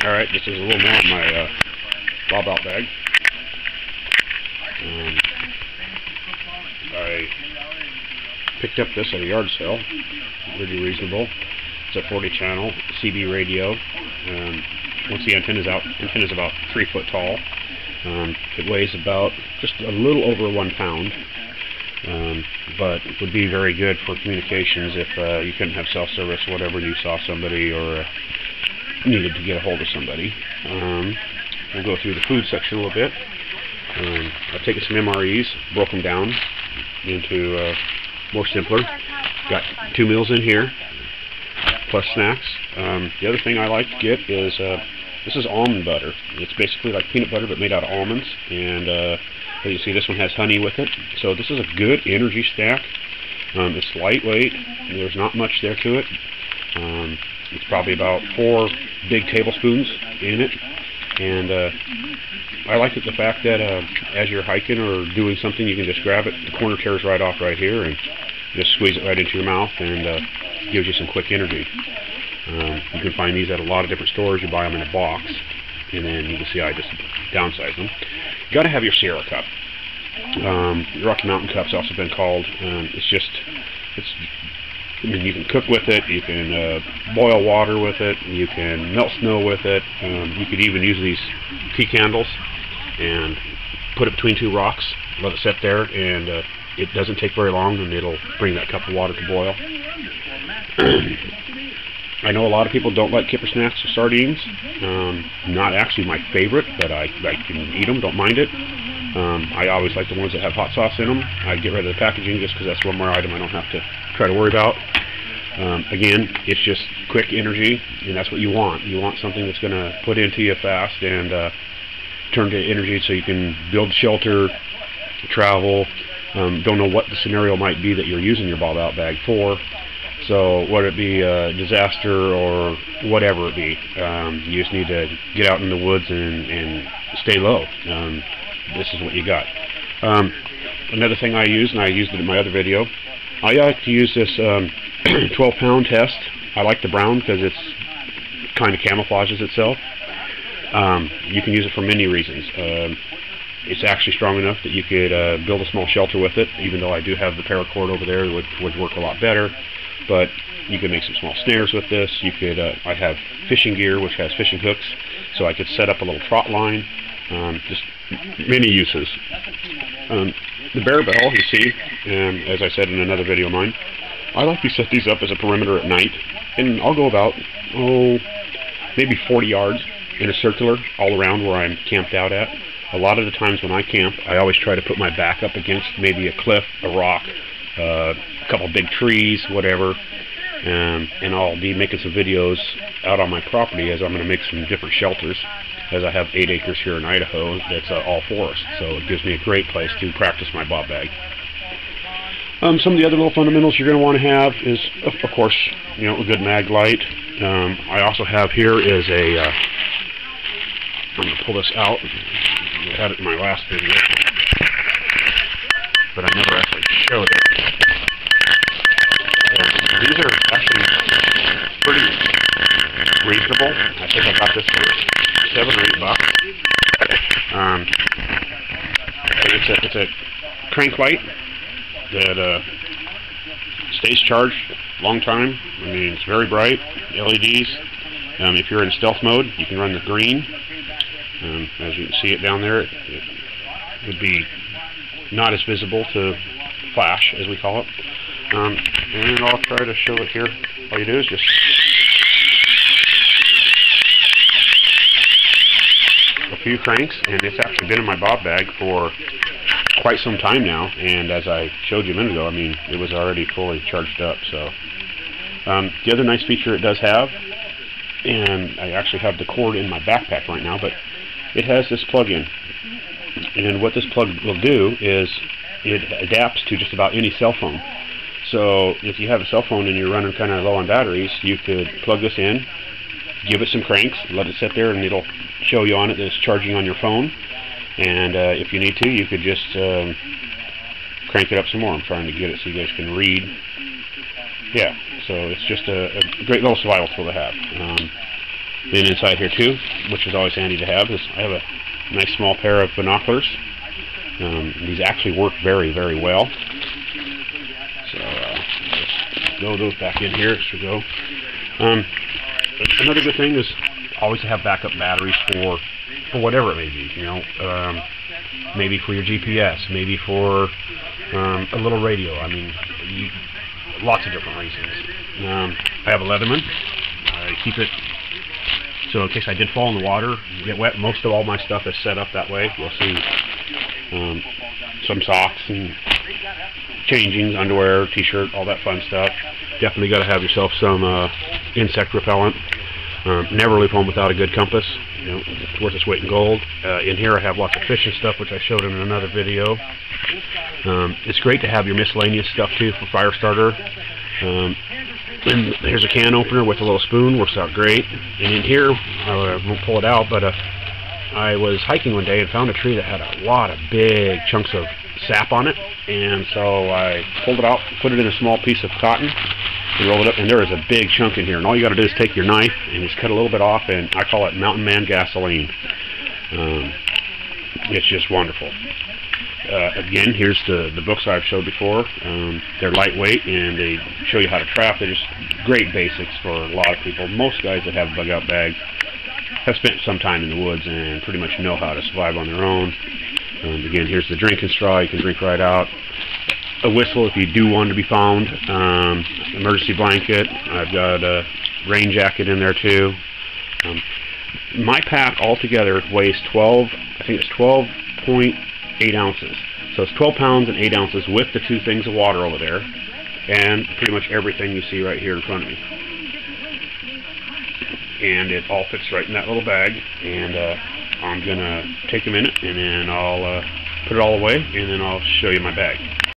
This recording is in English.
Alright, this is a little more on my bob out bag. I picked up this at a yard sale, really reasonable. It's a 40 channel CB radio. Once the antenna's out, antenna's about 3 foot tall. It weighs about just a little over 1 pound, but would be very good for communications if you couldn't have cell service or whatever, you saw somebody or needed to get a hold of somebody. We'll go through the food section a little bit. I've taken some MREs, broke them down into more simpler. Got 2 meals in here, plus snacks. The other thing I like to get is, this is almond butter. It's basically like peanut butter but made out of almonds, and as you see, this one has honey with it. So this is a good energy snack. It's lightweight, there's not much there to it. It's probably about 4 big tablespoons in it, and I like it the fact that as you're hiking or doing something, you can just grab it. The corner tears right off right here, and just squeeze it right into your mouth, and gives you some quick energy. You can find these at a lot of different stores. You buy them in a box, and then you can see I just downsize them. You got to have your Sierra cup. Rocky Mountain cup's also been called. I mean, you can cook with it, you can boil water with it, you can melt snow with it. You could even use these tea candles and put it between 2 rocks, let it sit there, and it doesn't take very long, and it'll bring that cup of water to boil. I know a lot of people don't like kipper snacks or sardines. Not actually my favorite, but I can eat them, don't mind it. I always like the ones that have hot sauce in them. I get rid of the packaging just because that's one more item I don't have to try to worry about. Again, it's just quick energy, and that's what you want. You want something that's going to put into you fast and turn to energy so you can build shelter, travel. Don't know what the scenario might be that you're using your bob out bag for. So whether it be a disaster or whatever it be, you just need to get out in the woods and stay low. This is what you got. Another thing I use, and I used it in my other video, I like to use this 12-pound test. I like the brown because it's kind of camouflages itself. You can use it for many reasons. It's actually strong enough that you could build a small shelter with it, even though I do have the paracord over there, which would work a lot better. But you could make some small snares with this. You could, I have fishing gear which has fishing hooks, so I could set up a little trot line. Just many uses. The bear bell, you see, as I said in another video of mine, I like to set these up as a perimeter at night, and I'll go about, maybe 40 yards in a circular all around where I'm camped out at. A lot of the times when I camp, I always try to put my back up against maybe a cliff, a rock, a couple big trees, whatever, and I'll be making some videos out on my property as I'm going to make some different shelters, as I have 8 acres here in Idaho that's all forest, so it gives me a great place to practice my bob bag. Some of the other little fundamentals you're going to want to have is, of course, a good mag light. I also have here is a, I'm going to pull this out. I had it in my last video, but I never actually showed it. And these are actually pretty reasonable. I think I got this for $7 or $8. It's a crank light that stays charged a long time. I mean, it's very bright. LEDs. If you're in stealth mode, you can run the green. As you can see it down there, it would be not as visible to flash, as we call it. And I'll try to show it here. All you do is just a few cranks, and it's actually been in my bob bag for quite some time now, and as I showed you a minute ago, I mean, it was already fully charged up. So the other nice feature it does have, and I actually have the cord in my backpack right now, but it has this plug-in, and what this plug will do is it adapts to just about any cell phone. So if you have a cell phone and you're running kind of low on batteries, you could plug this in, give it some cranks, let it sit there, and it'll show you on it that it's charging on your phone. And if you need to, you could just crank it up some more. I'm trying to get it so you guys can read. Yeah, so it's just a great little survival tool to have. Then inside here too, which is always handy to have, is I have a nice small pair of binoculars. These actually work very, very well. So just throw those back in here as we go. Another good thing is always to have backup batteries for whatever it may be. You know, maybe for your GPS, maybe for a little radio. I mean, lots of different reasons. I have a Leatherman. I keep it so in case I did fall in the water, get wet. Most of all my stuff is set up that way. You'll see some socks and changings, underwear, t-shirt, all that fun stuff. Definitely got to have yourself some insect repellent. Never leave home without a good compass. You know, it's worth its weight in gold. In here I have lots of fishing stuff, which I showed in another video. It's great to have your miscellaneous stuff too for fire starter. And here's a can opener with a little spoon, works out great. And in here, I won't pull it out, but I was hiking one day and found a tree that had a lot of big chunks of sap on it. And so I pulled it out, put it in a small piece of cotton, and roll it up, and there is a big chunk in here. And all you got to do is take your knife and just cut a little bit off, and I call it Mountain Man gasoline. It's just wonderful. Again, here's the books I've showed before. They're lightweight and they show you how to trap. They're just great basics for a lot of people. Most guys that have bug out bags have spent some time in the woods and pretty much know how to survive on their own. Again, here's the drinking straw. You can drink right out. A whistle if you do want to be found. Emergency blanket. I've got a rain jacket in there too. My pack altogether weighs 12.8 ounces. So it's 12 pounds and 8 ounces with the 2 things of water over there, and pretty much everything you see right here in front of me. And it all fits right in that little bag. And I'm gonna take a minute, and then I'll put it all away, and then I'll show you my bag.